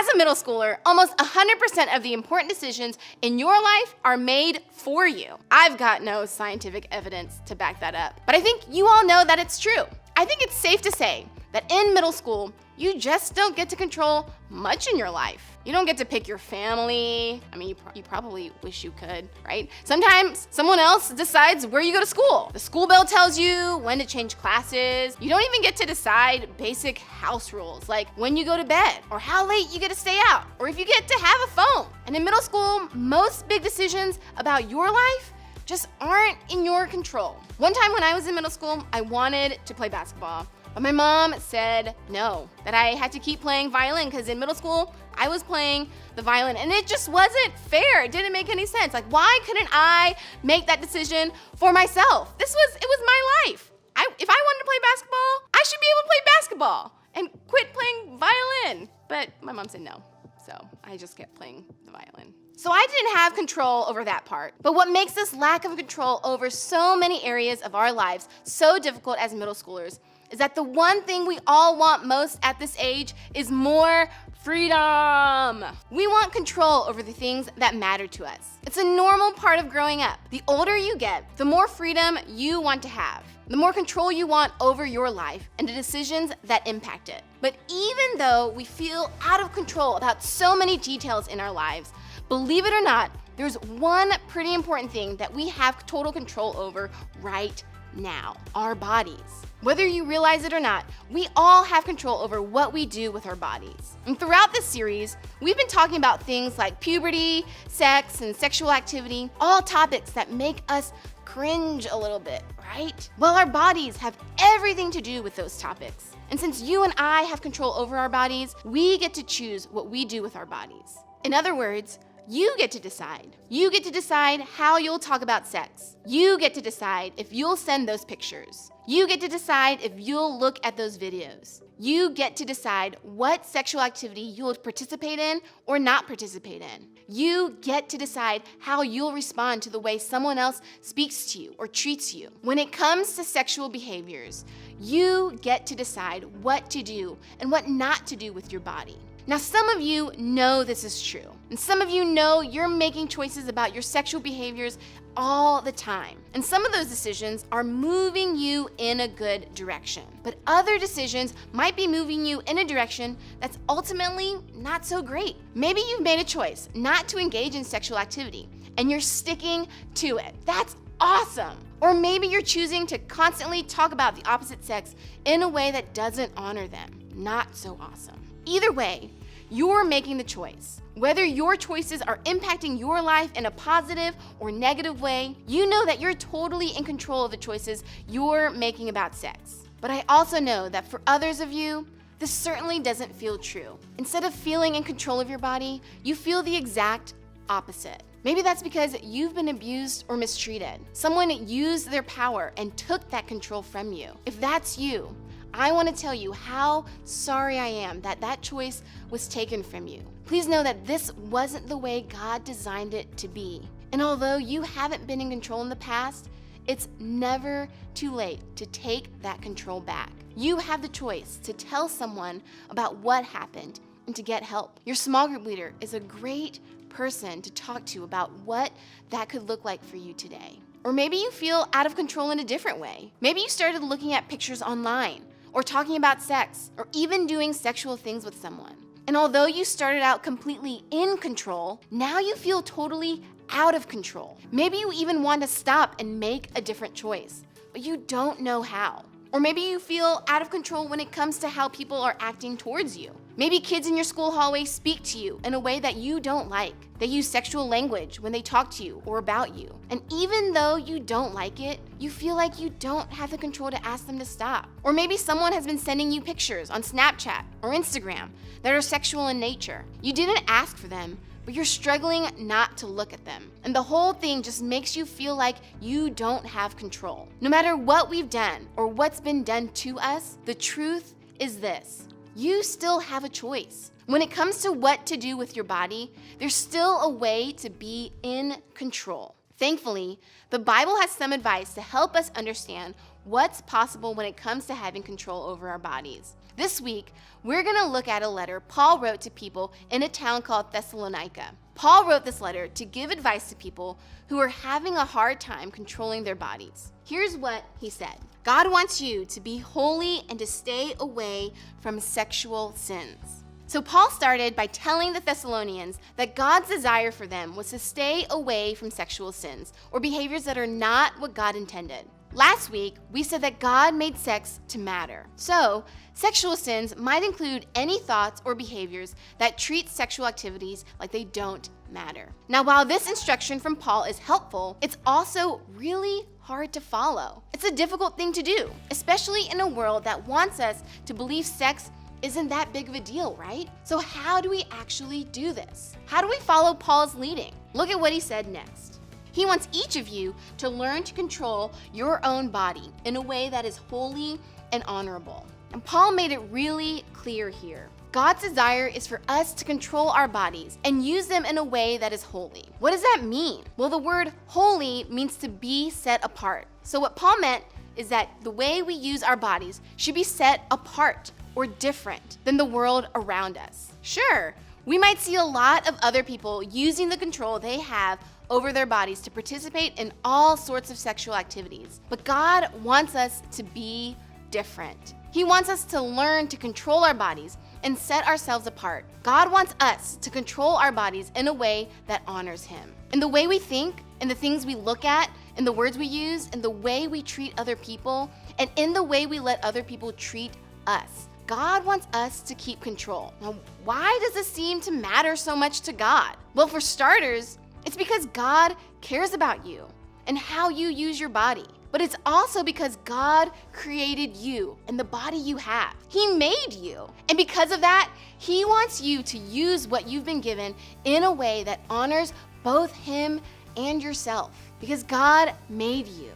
As a middle schooler, almost 100% of the important decisions in your life are made for you. I've got no scientific evidence to back that up, but I think you all know that it's true. I think it's safe to say that in middle school, you just don't get to control much in your life. You don't get to pick your family. I mean, you probably wish you could, right? Sometimes someone else decides where you go to school. The school bell tells you when to change classes. You don't even get to decide basic house rules, like when you go to bed, or how late you get to stay out, or if you get to have a phone. And in middle school, most big decisions about your life just aren't in your control. One time when I was in middle school, I wanted to play basketball. But my mom said no, that I had to keep playing violin because in middle school, I was playing the violin and it just wasn't fair. It didn't make any sense. Like, why couldn't I make that decision for myself? It was my life. If I wanted to play basketball, I should be able to play basketball and quit playing violin. But my mom said no, so I just kept playing the violin. So I didn't have control over that part. But what makes this lack of control over so many areas of our lives so difficult as middle schoolers is that the one thing we all want most at this age is more freedom. We want control over the things that matter to us. It's a normal part of growing up. The older you get, the more freedom you want to have, the more control you want over your life and the decisions that impact it. But even though we feel out of control about so many details in our lives, believe it or not, there's one pretty important thing that we have total control over right now: our bodies. Whether you realize it or not, we all have control over what we do with our bodies. And throughout this series, we've been talking about things like puberty, sex, and sexual activity, all topics that make us cringe a little bit, right? Well, our bodies have everything to do with those topics. And since you and I have control over our bodies, we get to choose what we do with our bodies. In other words, you get to decide. You get to decide how you'll talk about sex. You get to decide if you'll send those pictures. You get to decide if you'll look at those videos. You get to decide what sexual activity you'll participate in or not participate in. You get to decide how you'll respond to the way someone else speaks to you or treats you. When it comes to sexual behaviors, you get to decide what to do and what not to do with your body. Now, some of you know this is true, and some of you know you're making choices about your sexual behaviors all the time. And some of those decisions are moving you in a good direction. But other decisions might be moving you in a direction that's ultimately not so great. Maybe you've made a choice not to engage in sexual activity, and you're sticking to it. That's awesome. Or maybe you're choosing to constantly talk about the opposite sex in a way that doesn't honor them. Not so awesome. Either way, you're making the choice. Whether your choices are impacting your life in a positive or negative way, you know that you're totally in control of the choices you're making about sex. But I also know that for others of you, this certainly doesn't feel true. Instead of feeling in control of your body, you feel the exact opposite. Maybe that's because you've been abused or mistreated. Someone used their power and took that control from you. If that's you, I want to tell you how sorry I am that that choice was taken from you. Please know that this wasn't the way God designed it to be. And although you haven't been in control in the past, it's never too late to take that control back. You have the choice to tell someone about what happened and to get help. Your small group leader is a great person to talk to about what that could look like for you today. Or maybe you feel out of control in a different way. Maybe you started looking at pictures online, or talking about sex, or even doing sexual things with someone. And although you started out completely in control, now you feel totally out of control. Maybe you even want to stop and make a different choice, but you don't know how. Or maybe you feel out of control when it comes to how people are acting towards you. Maybe kids in your school hallway speak to you in a way that you don't like. They use sexual language when they talk to you or about you. And even though you don't like it, you feel like you don't have the control to ask them to stop. Or maybe someone has been sending you pictures on Snapchat or Instagram that are sexual in nature. You didn't ask for them, but you're struggling not to look at them. And the whole thing just makes you feel like you don't have control. No matter what we've done or what's been done to us, the truth is this: you still have a choice. When it comes to what to do with your body, there's still a way to be in control. Thankfully, the Bible has some advice to help us understand what's possible when it comes to having control over our bodies. This week, we're going to look at a letter Paul wrote to people in a town called Thessalonica. Paul wrote this letter to give advice to people who are having a hard time controlling their bodies. Here's what he said. God wants you to be holy and to stay away from sexual sins. So Paul started by telling the Thessalonians that God's desire for them was to stay away from sexual sins or behaviors that are not what God intended. Last week, we said that God made sex to matter. So, sexual sins might include any thoughts or behaviors that treat sexual activities like they don't matter. Now, while this instruction from Paul is helpful, it's also really hard to follow. It's a difficult thing to do, especially in a world that wants us to believe sex isn't that big of a deal, right? So how do we actually do this? How do we follow Paul's leading? Look at what he said next. He wants each of you to learn to control your own body in a way that is holy and honorable. And Paul made it really clear here. God's desire is for us to control our bodies and use them in a way that is holy. What does that mean? Well, the word holy means to be set apart. So what Paul meant is that the way we use our bodies should be set apart or different than the world around us. Sure, we might see a lot of other people using the control they have over their bodies to participate in all sorts of sexual activities. But God wants us to be different. He wants us to learn to control our bodies and set ourselves apart. God wants us to control our bodies in a way that honors Him. In the way we think, in the things we look at, in the words we use, in the way we treat other people, and in the way we let other people treat us. God wants us to keep control. Now, why does this seem to matter so much to God? Well, for starters, it's because God cares about you and how you use your body. But it's also because God created you and the body you have. He made you. And because of that, He wants you to use what you've been given in a way that honors both Him and yourself. Because God made you.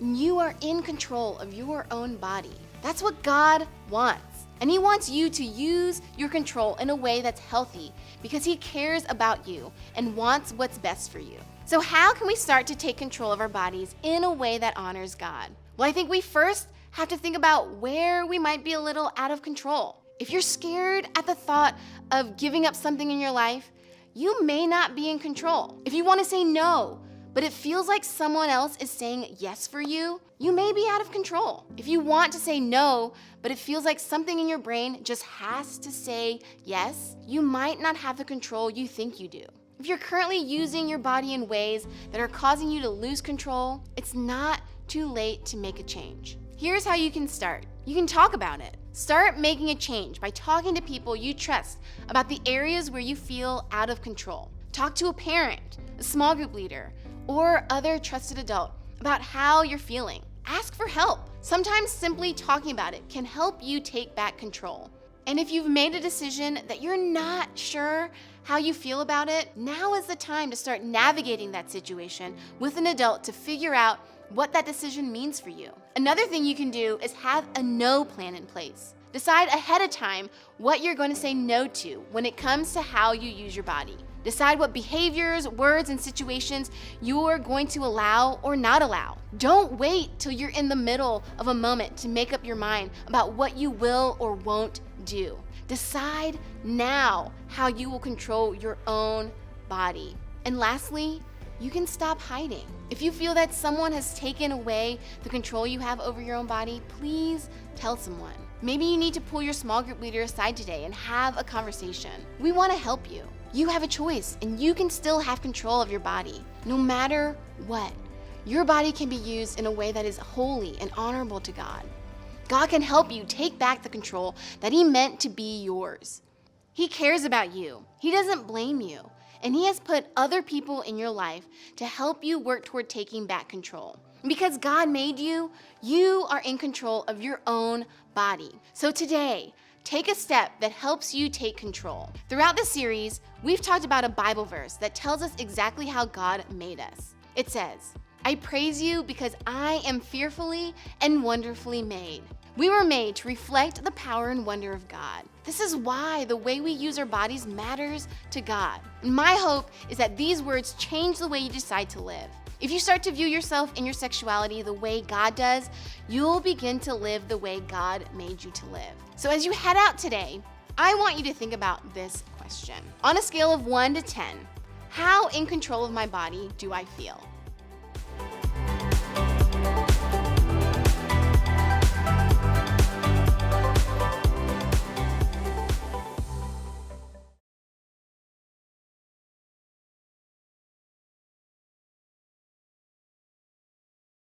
And you are in control of your own body. That's what God wants. And He wants you to use your control in a way that's healthy because He cares about you and wants what's best for you. So how can we start to take control of our bodies in a way that honors God? Well, I think we first have to think about where we might be a little out of control. If you're scared at the thought of giving up something in your life, you may not be in control. If you want to say no, but it feels like someone else is saying yes for you, you may be out of control. If you want to say no, but it feels like something in your brain just has to say yes, you might not have the control you think you do. If you're currently using your body in ways that are causing you to lose control, it's not too late to make a change. Here's how you can start. You can talk about it. Start making a change by talking to people you trust about the areas where you feel out of control. Talk to a parent, a small group leader, or other trusted adult about how you're feeling. Ask for help. Sometimes simply talking about it can help you take back control. And if you've made a decision that you're not sure how you feel about it, now is the time to start navigating that situation with an adult to figure out what that decision means for you. Another thing you can do is have a no plan in place. Decide ahead of time what you're going to say no to when it comes to how you use your body. Decide what behaviors, words, and situations you're going to allow or not allow. Don't wait till you're in the middle of a moment to make up your mind about what you will or won't do. Decide now how you will control your own body. And lastly, you can stop hiding. If you feel that someone has taken away the control you have over your own body, please tell someone. Maybe you need to pull your small group leader aside today and have a conversation. We want to help you. You have a choice, and you can still have control of your body, no matter what. Your body can be used in a way that is holy and honorable to God. God can help you take back the control that He meant to be yours. He cares about you. He doesn't blame you. And He has put other people in your life to help you work toward taking back control. And because God made you, you are in control of your own body. So today, take a step that helps you take control. Throughout the series, we've talked about a Bible verse that tells us exactly how God made us. It says, "I praise you because I am fearfully and wonderfully made." We were made to reflect the power and wonder of God. This is why the way we use our bodies matters to God. And my hope is that these words change the way you decide to live. If you start to view yourself and your sexuality the way God does, you'll begin to live the way God made you to live. So as you head out today, I want you to think about this question. On a scale of 1 to 10, how in control of my body do I feel?